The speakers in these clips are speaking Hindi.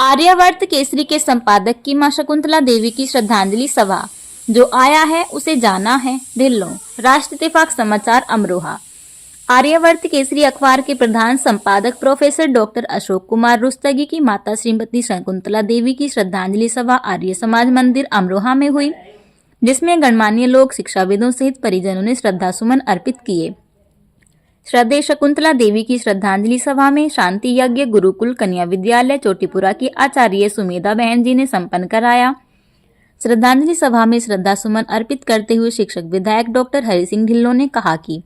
आर्यावर्त केसरी के संपादक की मां शकुंतला देवी की श्रद्धांजलि सभा। जो आया है उसे जाना है, ढिल्लों। राष्ट्र इत्तेफाक समाचार अमरोहा। आर्यावर्त केसरी अखबार के प्रधान संपादक प्रोफेसर डॉक्टर अशोक कुमार रुस्तगी की माता श्रीमती शकुंतला देवी की श्रद्धांजलि सभा आर्य समाज मंदिर अमरोहा में हुई, जिसमें गणमान्य लोग, शिक्षाविदों सहित परिजनों ने श्रद्धा सुमन अर्पित किए। श्रद्धेय शकुंतला देवी की श्रद्धांजलि सभा में शांति यज्ञ गुरुकुल कन्या विद्यालय चोटीपुरा की आचार्य सुमेधा बहन जी ने संपन्न कराया। श्रद्धांजलि सभा में श्रद्धा सुमन अर्पित करते हुए शिक्षक विधायक डॉक्टर हरि सिंह ढिल्लों ने कहा कि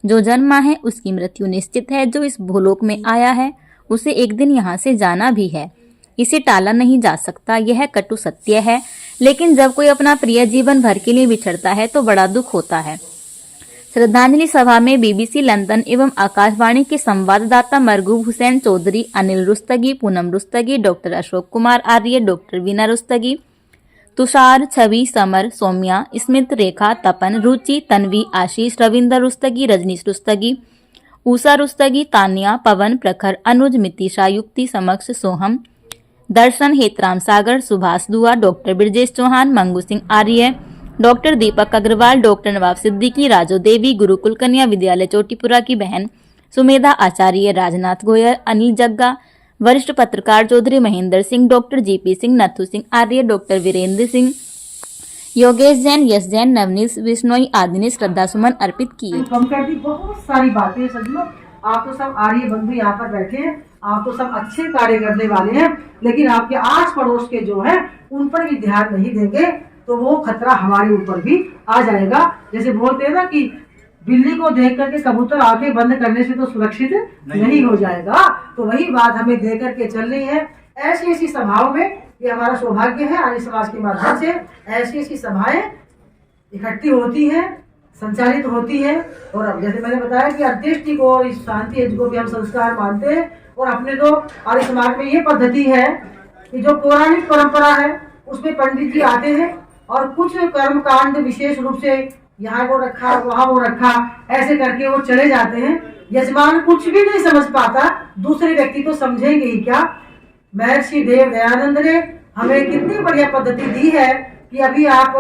जो जन्मा है उसकी मृत्यु निश्चित है, जो इस भूलोक में आया है उसे एक दिन यहाँ से जाना भी है, इसे टाला नहीं जा सकता, यह कटु सत्य है। लेकिन जब कोई अपना प्रिय जीवन भर के लिए बिछड़ता है तो बड़ा दुख होता है। श्रद्धांजलि सभा में बीबीसी लंदन एवं आकाशवाणी के संवाददाता मरगूब हुसैन चौधरी, अनिल रुस्तगी, पूनम रुस्तगी, डॉक्टर अशोक कुमार आर्य, डॉक्टर वीना रुस्तगी, तुषार, छवि, समर, सौम्या, स्मित, रेखा, तपन, रुचि, तन्वी, आशीष, रविंदर रुस्तगी, रजनीश रुस्तगी, ऊषा रुस्तगी, तानिया, पवन, प्रखर, अनुज, मितिशा, युक्ति, समक्ष, सोहम, दर्शन, हेतराम सागर, सुभाष दुआ, डॉक्टर ब्रजेश चौहान, मंगू सिंह आर्य, डॉक्टर दीपक अग्रवाल, डॉक्टर नवाब सिद्दीकी, राजो देवी, गुरुकुल कन्या विद्यालय चोटीपुरा की बहन सुमेधा आचार्य, राजनाथ गोयल, अनिल जग्गा, वरिष्ठ पत्रकार Chaudhary Mahendra Singh, doctor GP Singh, Nathu Singh Arya, doctor Virendra Singh, Yogesh Jain, यश जैन, नवनीत बिश्नोई आदि ने श्रद्धा सुमन अर्पित किए। कम कर दी बहुत सारी बातें। सज्जनों, आप तो सब आर्य बंधु यहाँ पर बैठे हैं, आप तो सब अच्छे कार्य करने वाले हैं, लेकिन आपके आस पड़ोस के जो है उन पर भी ध्यान नहीं देंगे तो वो खतरा हमारे ऊपर भी आ जाएगा। जैसे बोलते हैं ना कि बिल्ली को देख करके कबूतर आंखें बंद करने से तो सुरक्षित नहीं हो जाएगा, तो वही बात हमें दे करके चलनी है। ऐसी ऐसी सभाओं में, ये हमारा सौभाग्य है, आर्य समाज के माध्यम से ऐसी ऐसी सभाएं इकट्ठी होती हैं, संचालित होती है। और अब जैसे मैंने बताया कि अंत्येष्टि को और इस शांति यज्ञ को भी हम संस्कार मानते हैं। और अपने तो आर्य समाज में ये पद्धति है कि जो पौराणिक परंपरा है उसमें पंडित जी आते हैं और कुछ कर्म कांड विशेष रूप से यहाँ वो रखा, वहाँ वो रखा, ऐसे करके वो चले जाते हैं। यजमान कुछ भी नहीं समझ पाता, दूसरे व्यक्ति तो समझेंगे ही क्या। महर्षि देव दयानंद ने हमें कितनी बढ़िया पद्धति दी है कि अभी आप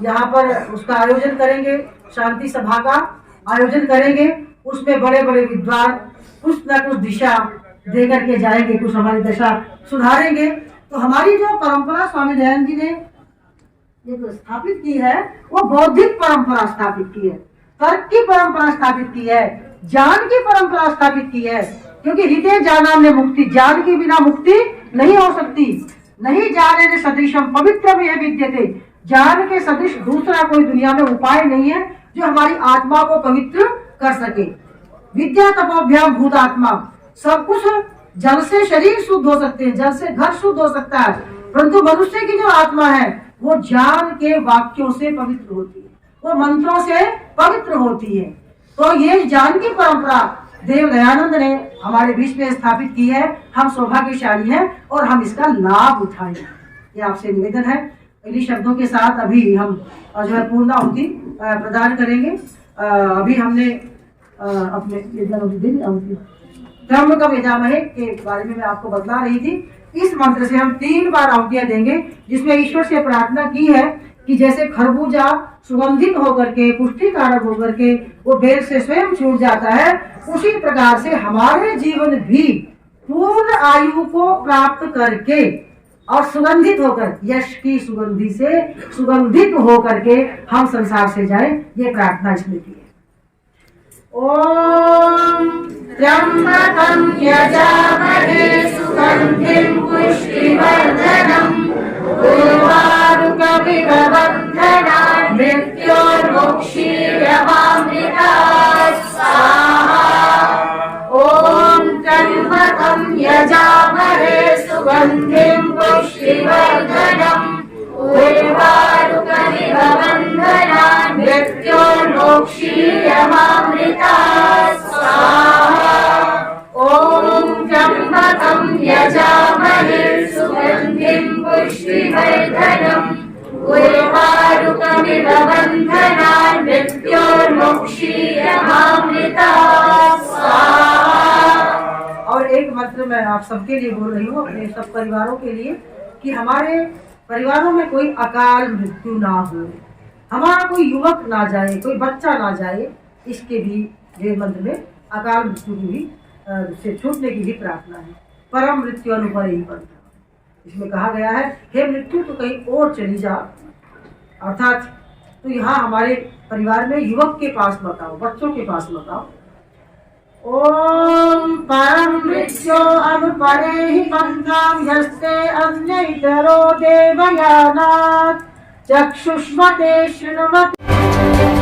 यहाँ पर उसका आयोजन करेंगे, शांति सभा का आयोजन करेंगे, उसमें बड़े बड़े विद्वान कुछ न कुछ दिशा दे करके जाएंगे, कुछ हमारी दशा सुधारेंगे। तो हमारी जो परंपरा स्वामी दयानंद जी ने जो स्थापित की है वो बौद्धिक परंपरा स्थापित की है, तर्क की परंपरा स्थापित की है, ज्ञान की परंपरा स्थापित की है। क्योंकि हृदय ज्ञानाम ने मुक्ति, ज्ञान के बिना मुक्ति नहीं हो सकती। नहीं जाने ने सदृशम पवित्र में विद्यते, ज्ञान के सदृश दूसरा कोई दुनिया में उपाय नहीं है जो हमारी आत्मा को पवित्र कर सके। विद्या तपोभ्याम भूत आत्मा, सब कुछ जल से शरीर शुद्ध हो सकते हैं, जल से घर शुद्ध हो सकता है, परंतु मनुष्य की जो आत्मा है वो ज्ञान के वाक्यों से पवित्र होती है, वो मंत्रों से पवित्र होती है। तो ये ज्ञान की परंपरा देव दयानंद ने हमारे बीच में स्थापित की है। हम सौभाग्यशाली हैं और हम इसका लाभ उठाएं, ये आपसे निवेदन है। इन्हीं शब्दों के साथ अभी हम जो है पूर्णाहुति प्रदान करेंगे। अभी हमने अपने धर्म का वेदामहे के बारे में मैं आपको बतला रही थी। इस मंत्र से हम 3 बार आहुतियां देंगे, जिसमें ईश्वर से प्रार्थना की है कि जैसे खरबूजा सुगंधित होकर के, पुष्टि कारक होकर के वो बेल से स्वयं छूट जाता है, उसी प्रकार से हमारे जीवन भी पूर्ण आयु को प्राप्त करके और सुगंधित होकर, यश की सुगंधि से सुगंधित होकर के हम संसार से जाएं, ये प्रार्थना इसमें की है। ओम त्र्यंबकं यजामहे सुगंधिं पुष्टिवर्धनम् उर्वारुकमिव बन्धनान् मृत्योर्मुक्षीयमामृतात् स्वाहा। ओम त्र्यंबकं यजामहे सुगंधिं पुष्टिवर्धनम् उर्वारुकमिव बन्धनान् मृत्योर्मुक्षीयमामृतात् स्वाहा। ओम त्र्यंबकं यजामहे सुगंधिं पुष्टिवर्धनम् उर्वारुकमिव बन्धनान् मृत्योर्मुक्षीयमामृतात् स्वाहा। और एक पत्र मैं आप सबके लिए बोल रही हूँ, अपने सब परिवारों के लिए, कि हमारे परिवारों में कोई अकाल मृत्यु ना हो, हमारा कोई युवक ना जाए, कोई बच्चा ना जाए, इसके भी वेद मंत्र में अकाल मृत्यु की भी से छूटने की भी प्रार्थना है। परम मृत्यु अनुपरे ही पंथ, इसमें कहा गया है हे मृत्यु तो कहीं और चली जा, अर्थात तो यहाँ हमारे परिवार में युवक के पास मत आओ, बच्चों के पास मत आओ। ओम परम मृत्यो अनुपरे हि पंथां यस्ते अन्य इतरो देवयानात् चक्षुष्मते शृण्वते।